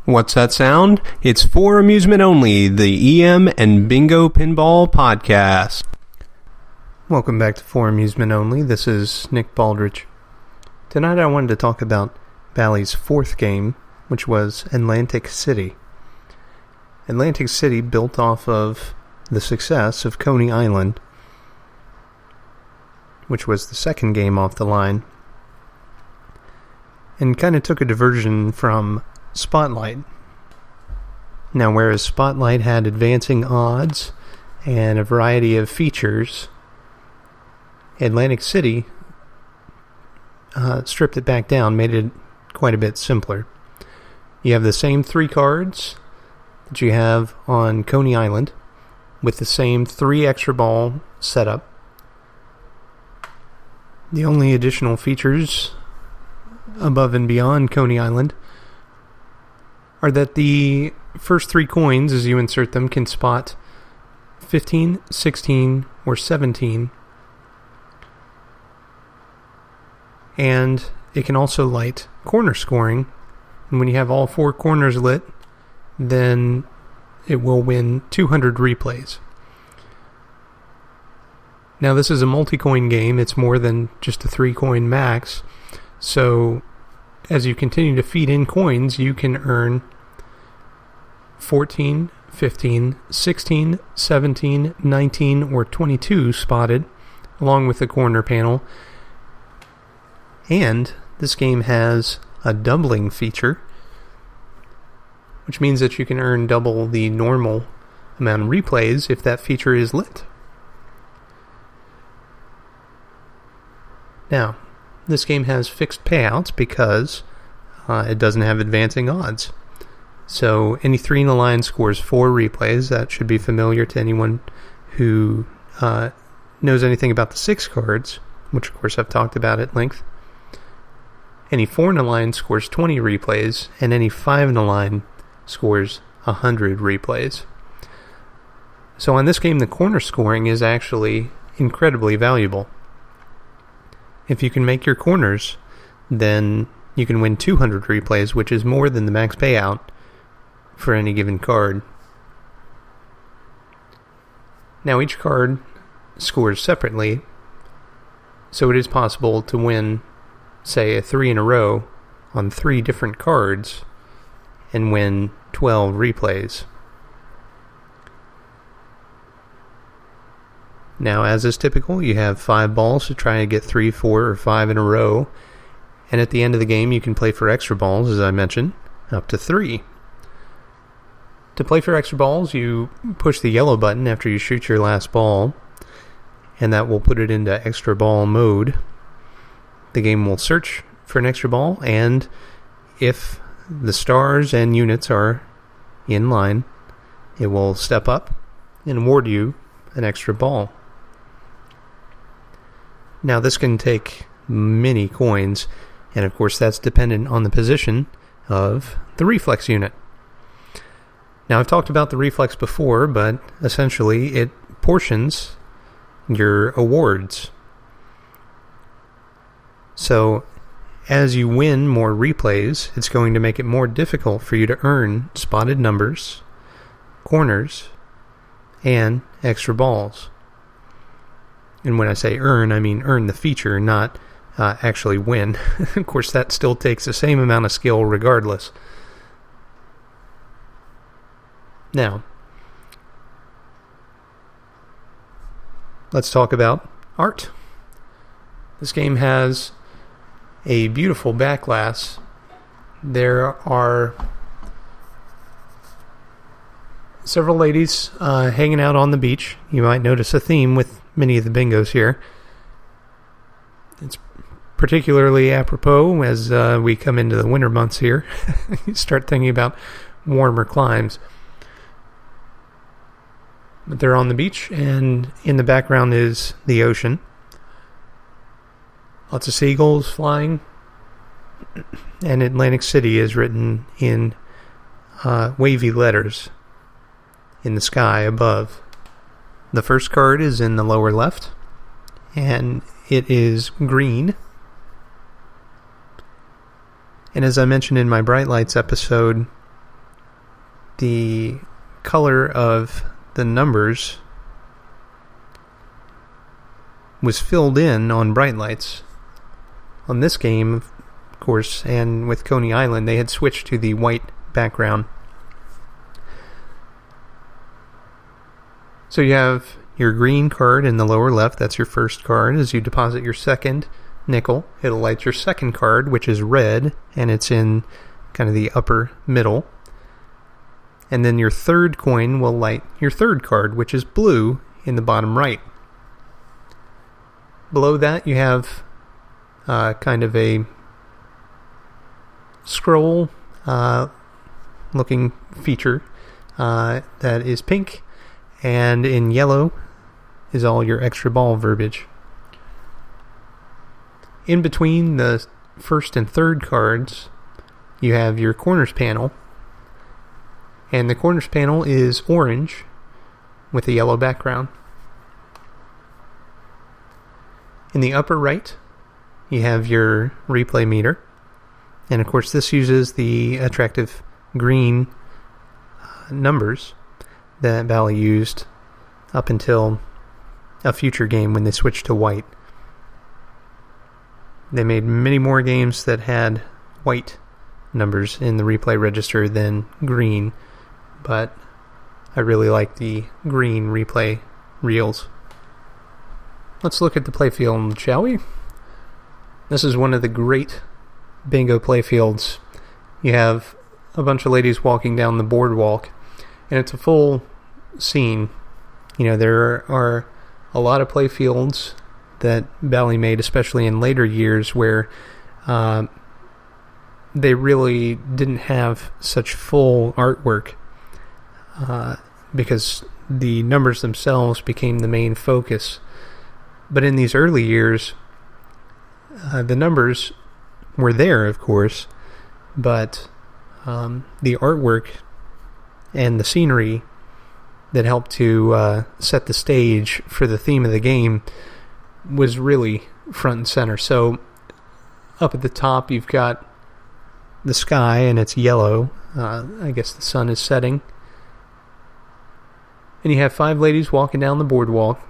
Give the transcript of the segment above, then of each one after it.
What's that sound? It's For Amusement Only, the EM and Bingo Pinball Podcast. Welcome back to For Amusement Only. This is Nick Baldridge. Tonight I wanted to talk about Bally's fourth game, which was Atlantic City. Atlantic City built off of the success of Coney Island, which was the second game off the line, and kind of took a diversion from Spot-Lite. Now, whereas Spot-Lite had advancing odds and a variety of features, Atlantic City stripped it back down, made it quite a bit simpler. You have the same three cards that you have on Coney Island, with the same 3 extra ball setup. The only additional features above and beyond Coney Island are that the first 3 coins, as you insert them, can spot 15, 16, or 17. And it can also light corner scoring. And when you have all 4 corners lit, then it will win 200 replays. Now, this is a multi-coin game. It's more than just a 3-coin max. So, as you continue to feed in coins, you can earn 14, 15, 16, 17, 19, or 22 spotted, along with the corner panel. And this game has a doubling feature, which means that you can earn double the normal amount of replays if that feature is lit. Now, this game has fixed payouts because it doesn't have advancing odds. So any 3 in the line scores 4 replays. That should be familiar to anyone who knows anything about the 6 cards, which of course I've talked about at length. Any 4 in the line scores 20 replays, and any 5 in the line scores 100 replays. So on this game, the corner scoring is actually incredibly valuable. If you can make your corners, then you can win 200 replays, which is more than the max payout for any given card. Now, each card scores separately, so it is possible to win, say, a 3 in a row on 3 different cards and win 12 replays. Now, as is typical, you have 5 balls to try and get 3, 4, or 5 in a row, and at the end of the game you can play for extra balls, as I mentioned, up to 3. To play for extra balls, you push the yellow button after you shoot your last ball, and that will put it into extra ball mode. The game will search for an extra ball, and if the stars and units are in line, it will step up and award you an extra ball. Now, this can take many coins, and of course that's dependent on the position of the reflex unit. Now, I've talked about the reflex before, but essentially it portions your awards. So, as you win more replays, it's going to make it more difficult for you to earn spotted numbers, corners, and extra balls. And when I say earn, I mean earn the feature, not actually win. Of course, that still takes the same amount of skill regardless. Now, let's talk about art. This game has a beautiful back glass. There are several ladies hanging out on the beach. You might notice a theme with many of the bingos here. It's particularly apropos as we come into the winter months here. You start thinking about warmer climes. But they're on the beach, and in the background is the ocean. Lots of seagulls flying, and Atlantic City is written in wavy letters in the sky above. The first card is in the lower left, and it is green. And as I mentioned in my Bright Lights episode, the color of the numbers was filled in on bright lights. On this game, of course, and with Coney Island, they had switched to the white background. So you have your green card in the lower left. That's your first card. As you deposit your second nickel, it'll light your second card, which is red, and it's in kind of the upper middle. And then your third coin will light your third card, which is blue, in the bottom right. Below that, you have kind of a scroll looking feature that is pink, and in yellow is all your extra ball verbiage. In between the first and third cards, you have your corners panel, and the corners panel is orange with a yellow background. In the upper right, you have your replay meter, and of course this uses the attractive green numbers that Bally used up until a future game when they switched to white. They made many more games that had white numbers in the replay register than green, but I really like the green replay reels. Let's look at the playfield, shall we? This is one of the great bingo playfields. You have a bunch of ladies walking down the boardwalk, and it's a full scene. You know, there are a lot of playfields that Bally made, especially in later years, where they really didn't have such full artwork because the numbers themselves became the main focus. But in these early years, the numbers were there, of course, but the artwork and the scenery that helped to set the stage for the theme of the game was really front and center. So up at the top, you've got the sky, and it's yellow. I guess the sun is setting. And you have 5 ladies walking down the boardwalk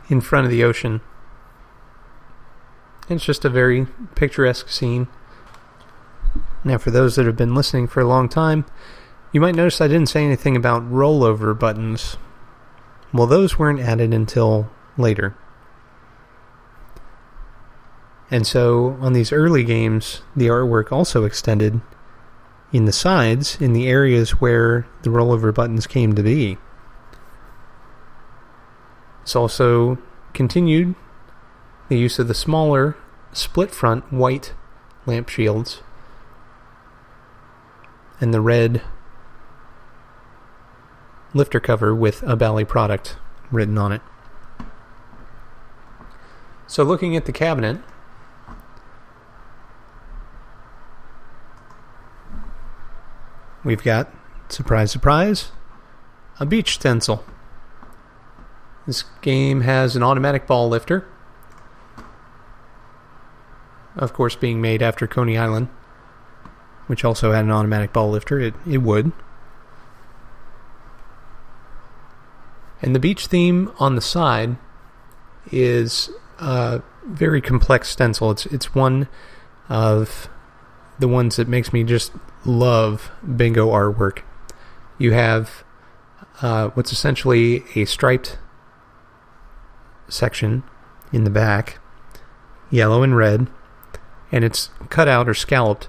in front of the ocean. It's just a very picturesque scene. Now, for those that have been listening for a long time, you might notice I didn't say anything about rollover buttons. Well, those weren't added until later. And so, on these early games, the artwork also extended in the sides, in the areas where the rollover buttons came to be. It's also continued the use of the smaller split front white lamp shields and the red lifter cover with a Bally product written on it. So looking at the cabinet, we've got, surprise, surprise, a beach stencil. This game has an automatic ball lifter, of course being made after Coney Island, which also had an automatic ball lifter. It would. And the beach theme on the side is a very complex stencil. It's one of the ones that makes me just love bingo artwork. You have what's essentially a striped section in the back, yellow and red, and it's cut out or scalloped,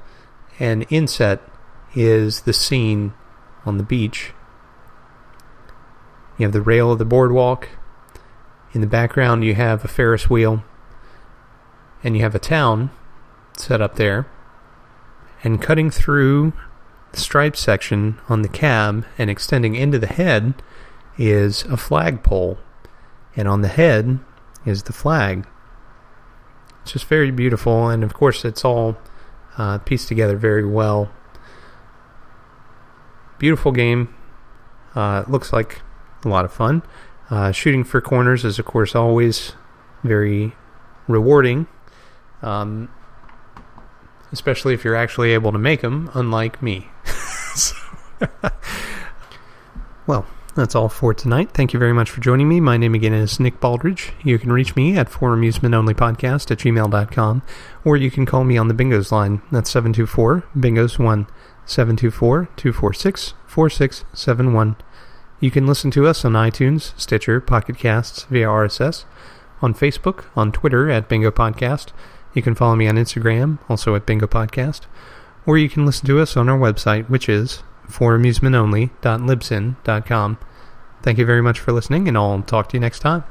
and inset is the scene on the beach. You have the rail of the boardwalk. In the background you have a Ferris wheel, and you have a town set up there. And cutting through the striped section on the cab and extending into the head is a flagpole. And on the head is the flag. It's just very beautiful, and of course it's all pieced together very well. Beautiful game. Looks like a lot of fun. Shooting for corners is, of course, always very rewarding. Especially if you're actually able to make them, unlike me. So, Well, that's all for tonight. Thank you very much for joining me. My name again is Nick Baldridge. You can reach me at foramusementonlypodcast@gmail.com, or you can call me on the Bingos line. That's 724-BINGOS1, 724-246-4671. You can listen to us on iTunes, Stitcher, Pocket Casts, via RSS, on Facebook, on Twitter at Bingo Podcast. You can follow me on Instagram, also at Bingo Podcast, or you can listen to us on our website, which is foramusementonly.libsyn.com. Thank you very much for listening, and I'll talk to you next time.